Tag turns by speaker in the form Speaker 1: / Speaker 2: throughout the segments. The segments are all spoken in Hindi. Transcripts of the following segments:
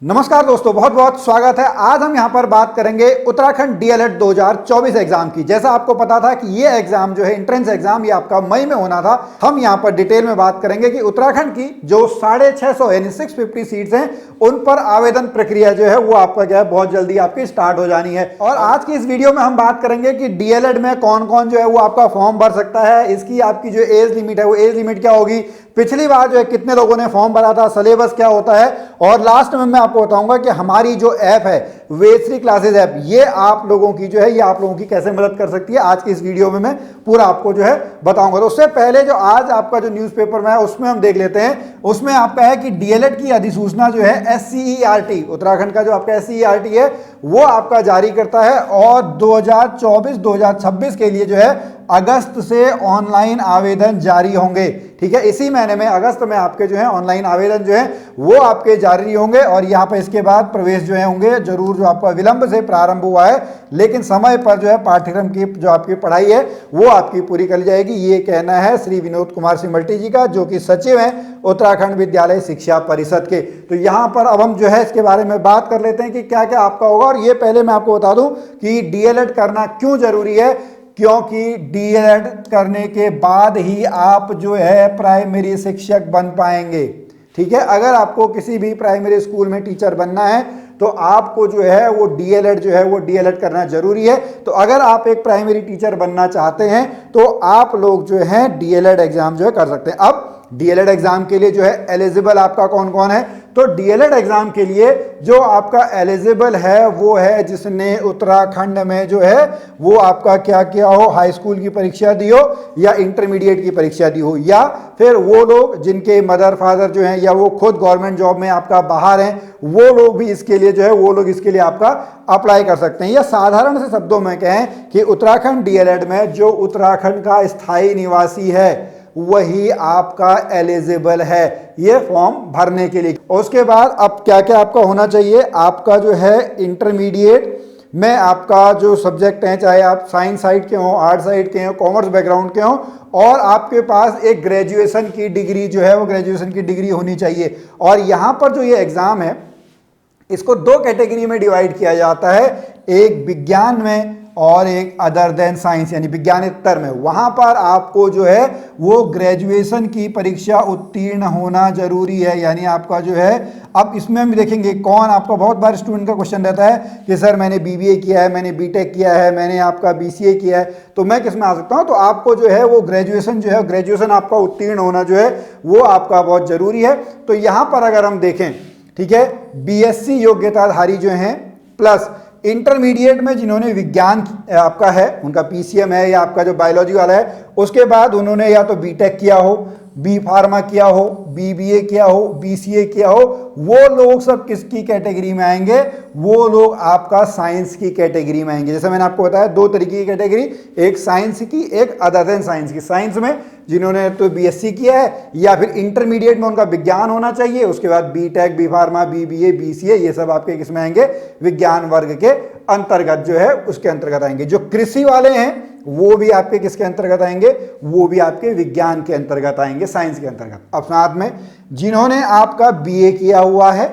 Speaker 1: नमस्कार दोस्तों, बहुत बहुत स्वागत है। आज हम यहां पर बात करेंगे उत्तराखंड डीएलएड 2024 एग्जाम की। जैसा आपको पता था कि ये एग्जाम जो है एंट्रेंस एग्जाम, ये आपका मई में होना था। हम यहां पर डिटेल में बात करेंगे कि उत्तराखंड की जो 650 यानी 650 सीट्स हैं, उन पर आवेदन प्रक्रिया जो है वो आपका क्या है बहुत जल्दी आपकी स्टार्ट हो जानी है। और आज की इस वीडियो में हम बात करेंगे कि डीएलएड में कौन कौन जो है वो आपका फॉर्म भर सकता है, इसकी आपकी जो एज लिमिट है वो एज लिमिट क्या होगी, पिछली बार जो है कितने लोगों ने फॉर्म भरा था, सिलेबस क्या होता है, और लास्ट में मैं आपको बताऊंगा कि हमारी जो ऐप है वेद3 क्लासेस ऐप, ये आप लोगों की जो है ये आप लोगों की कैसे मदद कर सकती है, आज की इस वीडियो में मैं पूरा आपको जो है बताऊंगा। तो उससे पहले जो आज आपका जो न्यूज़पेपर में है उसमें हम देख लेते हैं। उसमें आपका है कि डीएलएड की अधिसूचना जो है एससीईआरटी, उत्तराखंड का जो आपका एससीईआरटी है वो आपका जारी करता है, और 2024-2026 के लिए जो है अगस्त से ऑनलाइन आवेदन जारी होंगे। ठीक है, इसी महीने में अगस्त में आपके जो है ऑनलाइन आवेदन जो है वो आपके जारी होंगे। और यहाँ पे इसके बाद प्रवेश जो है होंगे जरूर, जो आपका विलंब से प्रारंभ हुआ है लेकिन समय पर जो है पाठ्यक्रम की जो आपकी पढ़ाई है वो आपकी पूरी कर ली जाएगी। ये कहना है श्री विनोद कुमार सिमल्टी जी का, जो कि सचिव हैं उत्तराखंड विद्यालय शिक्षा परिषद के। तो यहाँ पर अब हम जो है इसके बारे में बात कर लेते हैं कि क्या क्या आपका होगा। और ये पहले मैं आपको बता दूं कि डीएलएड करना क्यों जरूरी है, क्योंकि डीएलएड करने के बाद ही आप जो है प्राइमरी शिक्षक बन पाएंगे। ठीक है, अगर आपको किसी भी प्राइमरी स्कूल में टीचर बनना है तो आपको जो है वो डीएलएड जो है वो डीएलएड करना जरूरी है। तो अगर आप एक प्राइमरी टीचर बनना चाहते हैं तो आप लोग जो है डीएलएड एग्जाम जो है कर सकते हैं। अब डीएलएड एग्जाम के लिए जो है एलिजिबल आपका कौन कौन है, तो डीएलएड एग्जाम के लिए जो आपका एलिजिबल है वो है जिसने उत्तराखंड में जो है वो आपका क्या किया हो, हाई स्कूल की परीक्षा दी हो या इंटरमीडिएट की परीक्षा दी हो, या फिर वो लोग जिनके मदर फादर जो हैं या वो खुद गवर्नमेंट जॉब में आपका बाहर हैं, वो लोग भी इसके लिए जो है वो लोग इसके लिए आपका अप्लाई कर सकते हैं। या साधारण से शब्दों में कहें कि उत्तराखंड डीएलएड में जो उत्तराखंड का स्थायी निवासी है वही आपका एलिजिबल है ये फॉर्म भरने के लिए। और उसके बाद अब क्या क्या आपका होना चाहिए, आपका जो है इंटरमीडिएट में आपका जो सब्जेक्ट हैं, चाहे आप साइंस साइड के हों, आर्ट साइड के हों, कॉमर्स बैकग्राउंड के हों, और आपके पास एक ग्रेजुएशन की डिग्री जो है वो ग्रेजुएशन की डिग्री होनी चाहिए। और यहाँ पर जो ये एग्ज़ाम है इसको दो कैटेगरी में डिवाइड किया जाता है, एक विज्ञान में और एक अदर देन साइंस यानी विज्ञानेतर में। वहां पर आपको जो है वो ग्रेजुएशन की परीक्षा उत्तीर्ण होना जरूरी है। यानी आपका जो है, अब इसमें हम देखेंगे कौन आपका, बहुत बार स्टूडेंट का क्वेश्चन रहता है कि सर मैंने बीबीए किया है, मैंने बीटेक किया है, मैंने आपका बीसीए किया है, तो मैं किस में आ सकता हूं। तो आपको जो है वो ग्रेजुएशन जो है, ग्रेजुएशन आपका उत्तीर्ण होना जो है वो आपका बहुत जरूरी है। तो यहां पर अगर हम देखें, ठीक है, बीएससी योग्यताधारी जो हैं प्लस इंटरमीडिएट में जिन्होंने विज्ञान आपका है, उनका पीसीएम है या आपका जो बायोलॉजी वाला है, उसके बाद उन्होंने या तो बीटेक किया हो, बी फार्मा किया हो, बीबीए किया हो, बीसीए किया हो, वो लोग सब किसकी कैटेगरी में आएंगे, वो लोग आपका साइंस की कैटेगरी में आएंगे। जैसे मैंने आपको बताया दो तरीके की कैटेगरी, एक साइंस की, एक अदर देन साइंस की। साइंस में जिन्होंने तो बीएससी किया है या फिर इंटरमीडिएट में उनका विज्ञान होना चाहिए, उसके बाद B Tech, B pharma, BBA, BCA, ये सब आपके किसमें आएंगे, विज्ञान वर्ग के अंतर्गत जो है उसके अंतर्गत आएंगे। जो कृषि वाले हैं वो भी आपके किसके अंतर्गत आएंगे, वो भी आपके विज्ञान के अंतर्गत आएंगे, साइंस के अंतर्गत। अब साथ में जिन्होंने आपका बीए किया हुआ है,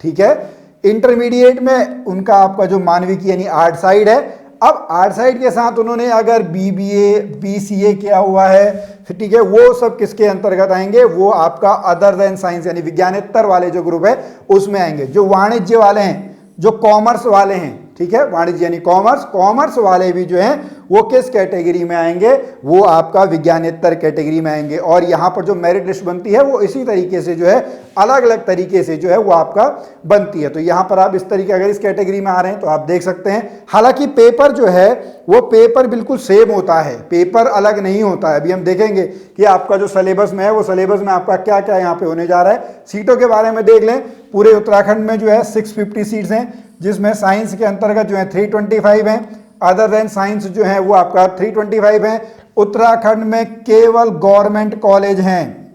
Speaker 1: ठीक है, इंटरमीडिएट में उनका आपका जो मानविकी यानी आर्ट साइड है, अब आर्ट साइड के साथ उन्होंने अगर बीबीए, बीसीए किया हुआ है, ठीक है, वो सब किसके अंतर्गत आएंगे, वो आपका अदर देन साइंस यानी विज्ञानेतर वाले जो ग्रुप है उसमें आएंगे। जो वाणिज्य वाले हैं, जो कॉमर्स वाले हैं, ठीक है, वाणिज्य यानी कॉमर्स, कॉमर्स वाले भी जो हैं वो किस कैटेगरी में आएंगे, वो आपका विज्ञानेतर कैटेगरी में आएंगे। और यहाँ पर जो मेरिट लिस्ट बनती है वो इसी तरीके से जो है अलग अलग तरीके से जो है वो आपका बनती है। तो यहाँ पर आप इस तरीके, अगर इस कैटेगरी में आ रहे हैं तो आप देख सकते हैं। हालांकि पेपर जो है वो पेपर बिल्कुल सेम होता है, पेपर अलग नहीं होता है। अभी हम देखेंगे कि आपका जो सिलेबस में है वो सिलेबस में आपका क्या क्या यहाँ पे होने जा रहा है। सीटों के बारे में देख लें, पूरे उत्तराखंड में जो है 650 सीट्स हैं, जिसमें साइंस के अंतर्गत जो है 325 हैं, अदर देन साइंस जो है वो आपका 325 है। उत्तराखंड में केवल गवर्नमेंट कॉलेज हैं,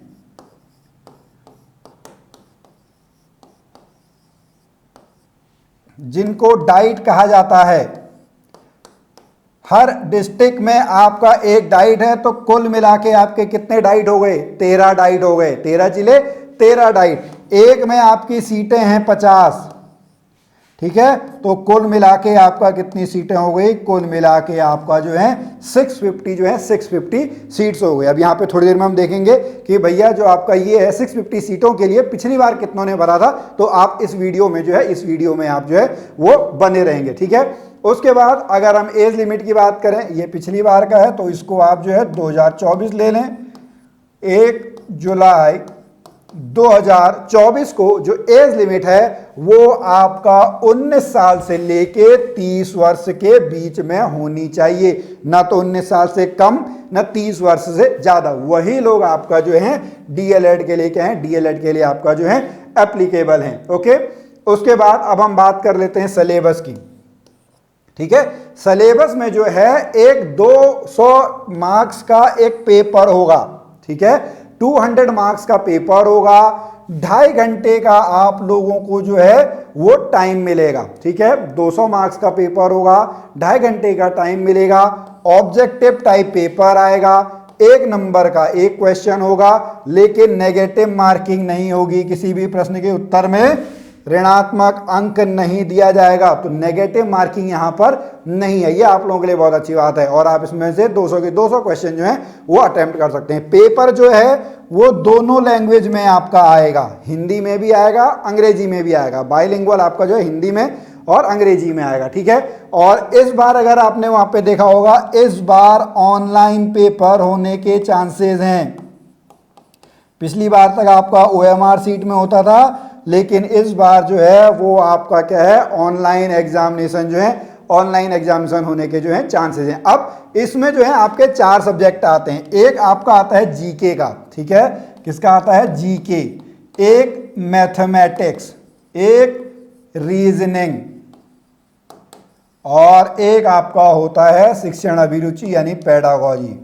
Speaker 1: जिनको डाइट कहा जाता है। हर डिस्ट्रिक्ट में आपका एक डाइट है, तो कुल मिला के आपके कितने डाइट हो गए, 13 डाइट हो गए, 13 जिले 13 डाइट। एक में आपकी सीटें हैं 50, ठीक है, तो कुल मिला के आपका कितनी सीटें हो गई, कुल मिला के आपका जो है 650 जो है 650 सीट्स हो गई। अब यहाँ पे थोड़ी देर में हम देखेंगे कि भैया जो आपका ये है 650 सीटों के लिए पिछली बार कितनों ने भरा था, तो आप इस वीडियो में जो है, इस वीडियो में आप जो है वो बने रहेंगे, ठीक है। उसके बाद अगर हम एज लिमिट की बात करें, ये पिछली बार का है, तो इसको आप जो है 2024 ले लें। 1 जुलाई 2024 को जो एज लिमिट है वो आपका 19 साल से लेके 30 वर्ष के बीच में होनी चाहिए, ना तो 19 साल से कम ना 30 वर्ष से ज्यादा। वही लोग आपका जो है डीएलएड के लिए क्या है, डीएलएड के लिए आपका जो है एप्लीकेबल है। ओके, उसके बाद अब हम बात कर लेते हैं सिलेबस की, ठीक है। सिलेबस में जो है एक 200 मार्क्स का एक पेपर होगा, ठीक है, 200 मार्क्स का पेपर होगा, 2.5 घंटे का आप लोगों को जो है वो टाइम मिलेगा, ठीक है। 200 मार्क्स का पेपर होगा, 2.5 घंटे का टाइम मिलेगा, ऑब्जेक्टिव टाइप पेपर आएगा, 1 नंबर का एक क्वेश्चन होगा, लेकिन नेगेटिव मार्किंग नहीं होगी, किसी भी प्रश्न के उत्तर में ऋणात्मक अंक नहीं दिया जाएगा, तो नेगेटिव मार्किंग यहां पर नहीं है। ये आप लोगों के लिए बहुत अच्छी बात है, और आप इसमें से 200 के 200 क्वेश्चन जो है वो अटेम्प्ट कर सकते हैं। पेपर जो है वो दोनों लैंग्वेज में आपका आएगा, हिंदी में भी आएगा, अंग्रेजी में भी आएगा, बाइलिंगुअल आपका जो है हिंदी में और अंग्रेजी में आएगा, ठीक है। और इस बार अगर आपने वहां पे देखा होगा, इस बार ऑनलाइन पेपर होने के चांसेस हैं। पिछली बार तक आपका ओएमआर सीट में होता था, लेकिन इस बार जो है वो आपका क्या है, ऑनलाइन एग्जामिनेशन जो है, ऑनलाइन एग्जामिनेशन होने के जो है चांसेस हैं। अब इसमें जो है आपके 4 सब्जेक्ट आते हैं। एक आपका आता है जीके का, ठीक है, किसका आता है, जीके, एक मैथमेटिक्स, एक रीजनिंग, और एक आपका होता है शिक्षण अभिरुचि यानी पेडागोजी।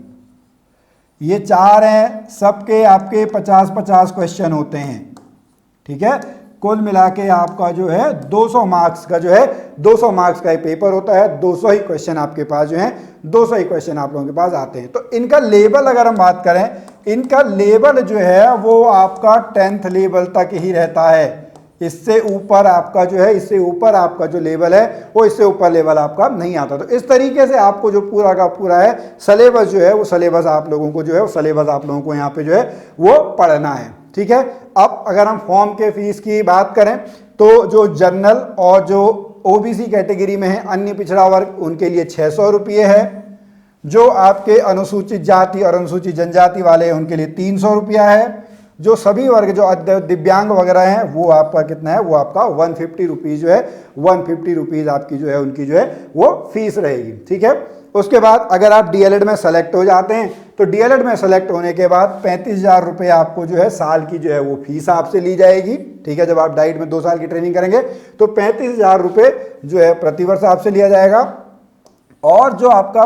Speaker 1: ये 4 हैं, सबके आपके 50-50 क्वेश्चन होते हैं, ठीक है। कुल मिला के आपका जो है 200 मार्क्स का जो है 200 मार्क्स का एक पेपर होता है, 200 ही क्वेश्चन आपके पास जो है 200 ही क्वेश्चन आप लोगों के पास आते हैं। तो इनका लेवल अगर हम बात करें, इनका लेवल जो है वो आपका 10th लेवल तक ही रहता है। इससे ऊपर आपका जो है, इससे ऊपर आपका जो लेवल है वो इससे ऊपर लेवल आपका नहीं आता। तो इस तरीके से आपको जो पूरा का पूरा है सिलेबस जो है वो सिलेबस आप लोगों को जो है वो सिलेबस आप लोगों को यहाँ पे जो है वो पढ़ना है, ठीक है। अब अगर हम फॉर्म के फीस की बात करें, तो जो जनरल और जो ओबीसी कैटेगरी में है, अन्य पिछड़ा वर्ग, उनके लिए 600 रुपये है। जो आपके अनुसूचित जाति और अनुसूचित जनजाति वाले हैं उनके लिए 300 रुपया है। जो सभी वर्ग जो दिव्यांग वगैरह हैं वो आपका कितना है, वो आपका 150 रुपीज़ जो है, 150 रुपीज़ आपकी जो है उनकी जो है वो फीस रहेगी, ठीक है। उसके बाद अगर आप डीएलएड में सेलेक्ट हो जाते हैं, तो डीएलएड में सेलेक्ट होने के बाद 35,000 रुपये आपको जो है साल की जो है वो फीस आपसे ली जाएगी, ठीक है। जब आप डाइट में 2 साल की ट्रेनिंग करेंगे तो 35,000 रुपये जो है प्रतिवर्ष आपसे लिया जाएगा। और जो आपका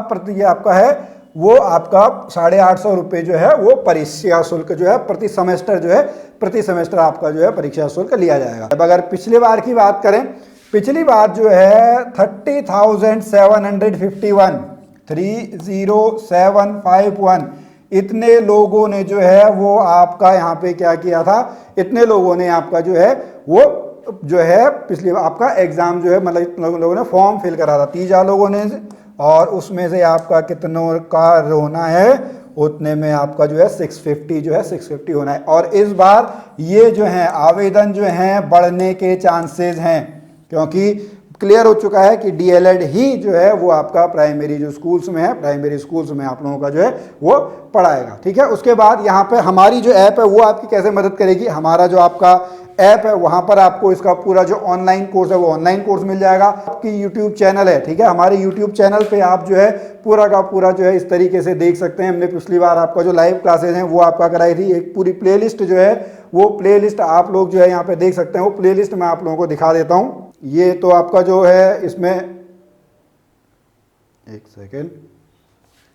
Speaker 1: आपका है वो आपका 850 रुपये जो है वो परीक्षा शुल्क जो है प्रति सेमेस्टर जो है, प्रति सेमेस्टर आपका जो है परीक्षा शुल्क लिया जाएगा। अब अगर पिछले बार की बात करें, पिछली बार जो है 30,751 30751 इतने लोगों ने जो है वो आपका यहाँ पे क्या किया था, इतने लोगों ने आपका जो है वो जो है पिछले आपका एग्जाम जो है, मतलब इतने लोगों ने फॉर्म फिल करा था, 30,000 लोगों ने, और उसमें से आपका कितनों का होना है, उतने में आपका जो है 650 जो है 650 होना है। और इस बार ये जो है आवेदन जो है बढ़ने के चांसेस हैं, क्योंकि क्लियर हो चुका है कि डीएलएड ही जो है वो आपका प्राइमरी जो स्कूल्स में है, प्राइमरी स्कूल्स में आप लोगों का जो है वो पढ़ाएगा, ठीक है। उसके बाद यहाँ पे हमारी जो ऐप है वो आपकी कैसे मदद करेगी, हमारा जो आपका ऐप है वहाँ पर आपको इसका पूरा जो ऑनलाइन कोर्स है वो ऑनलाइन कोर्स मिल जाएगा। आपकी यूट्यूब चैनल है, ठीक है, हमारे यूट्यूब चैनल पे आप जो है पूरा का पूरा जो है इस तरीके से देख सकते हैं। हमने पिछली बार आपका जो लाइव क्लासेज हैं वो आपका कराई थी, एक पूरी प्लेलिस्ट जो है वो प्लेलिस्ट आप लोग जो है यहाँ पे देख सकते हैं। वो प्लेलिस्ट मैं आप लोगों को दिखा देता हूँ। ये तो आपका जो है इसमें एक सेकेंड,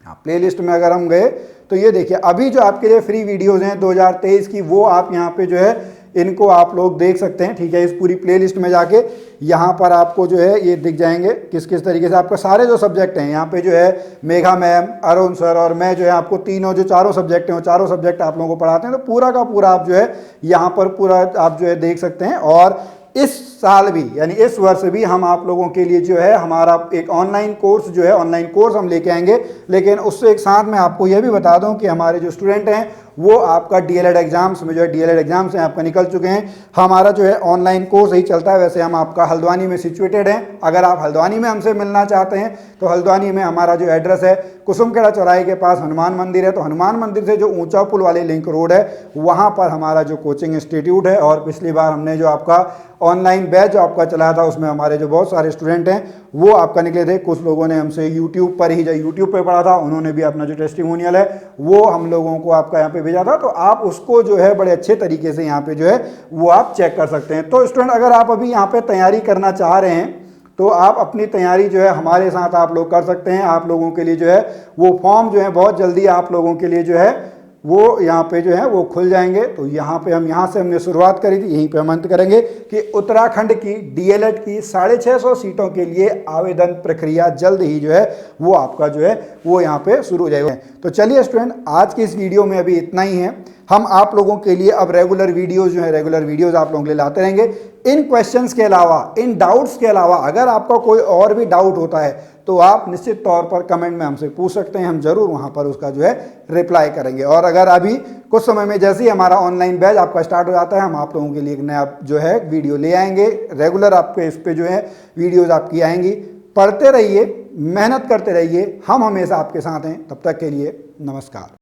Speaker 1: हाँ, प्लेलिस्ट में अगर हम गए तो ये देखिए अभी जो आपके लिए फ्री वीडियोज़ हैं 2023 की, वो आप यहाँ पे जो है इनको आप लोग देख सकते हैं, ठीक है। इस पूरी प्लेलिस्ट में जाके यहाँ पर आपको जो है ये दिख जाएंगे किस किस तरीके से आपका सारे जो सब्जेक्ट हैं यहाँ पे जो है मेघा मैम, अरुण सर और मैं जो है आपको तीनों जो चारों सब्जेक्ट हैं वो चारों सब्जेक्ट आप लोगों को पढ़ाते हैं। तो पूरा का पूरा आप जो है यहाँ पर पूरा आप जो है देख सकते हैं। और इस साल भी यानी इस वर्ष भी हम आप लोगों के लिए जो है हमारा एक ऑनलाइन कोर्स जो है ऑनलाइन कोर्स हम लेके आएंगे। लेकिन उससे एक साथ मैं आपको यह भी बता दूं कि हमारे जो स्टूडेंट हैं वो आपका डीएलएड एग्जाम्स में जो है डीएलएड एग्जाम्स हैं आपका निकल चुके हैं। हमारा जो है ऑनलाइन कोर्स ही चलता है। वैसे हम आपका हल्द्वानी में सिचुएटेड हैं। अगर आप हल्द्वानी में हमसे मिलना चाहते हैं तो हल्द्वानी में हमारा जो एड्रेस है कुसुमखेड़ा चौराहे के पास हनुमान मंदिर है। तो हनुमान मंदिर से जो ऊंचा पुल वाले लिंक रोड है वहाँ पर हमारा जो कोचिंग इंस्टीट्यूट है। और पिछली बार हमने जो आपका ऑनलाइन बैच जो आपका चलाया था उसमें हमारे जो बहुत सारे स्टूडेंट हैं वो आपका निकले थे। कुछ लोगों ने हमसे यूट्यूब पर ही जो यूट्यूब पर पढ़ा था उन्होंने भी अपना जो टेस्टिमोनियल है वो हम लोगों को आपका यहाँ पे भेजा था। तो आप उसको जो है बड़े अच्छे तरीके से यहाँ पे जो है वो आप चेक कर सकते हैं। तो स्टूडेंट अगर आप अभी यहाँ पे तैयारी करना चाह रहे हैं तो आप अपनी तैयारी जो है हमारे साथ आप लोग कर सकते हैं। आप लोगों के लिए जो है वो फॉर्म जो है बहुत जल्दी आप लोगों के लिए जो है वो यहाँ पे जो है वो खुल जाएंगे। तो यहाँ पे हम यहाँ से हमने शुरुआत करी थी, यहीं पे हम अंत करेंगे कि उत्तराखंड की डीएलएड की 650 सीटों के लिए आवेदन प्रक्रिया जल्द ही जो है वो आपका जो है वो यहाँ पे शुरू हो जाएगा। तो चलिए स्टूडेंट आज की इस वीडियो में अभी इतना ही है। हम आप लोगों के लिए अब रेगुलर वीडियोज जो है रेगुलर वीडियोज आप लोगों के लिए लाते रहेंगे। इन क्वेश्चंस के अलावा, इन डाउट्स के अलावा अगर आपका कोई और भी डाउट होता है तो आप निश्चित तौर पर कमेंट में हमसे पूछ सकते हैं। हम जरूर वहां पर उसका जो है रिप्लाई करेंगे। और अगर अभी कुछ समय में जैसे ही हमारा ऑनलाइन बैच आपका स्टार्ट हो जाता है हम आप लोगों के लिए एक नया जो है वीडियो ले आएंगे। रेगुलर आपके इस पे जो है वीडियोज आपकी आएंगी। पढ़ते रहिए, मेहनत करते रहिए, हम हमेशा आपके साथ हैं। तब तक के लिए नमस्कार।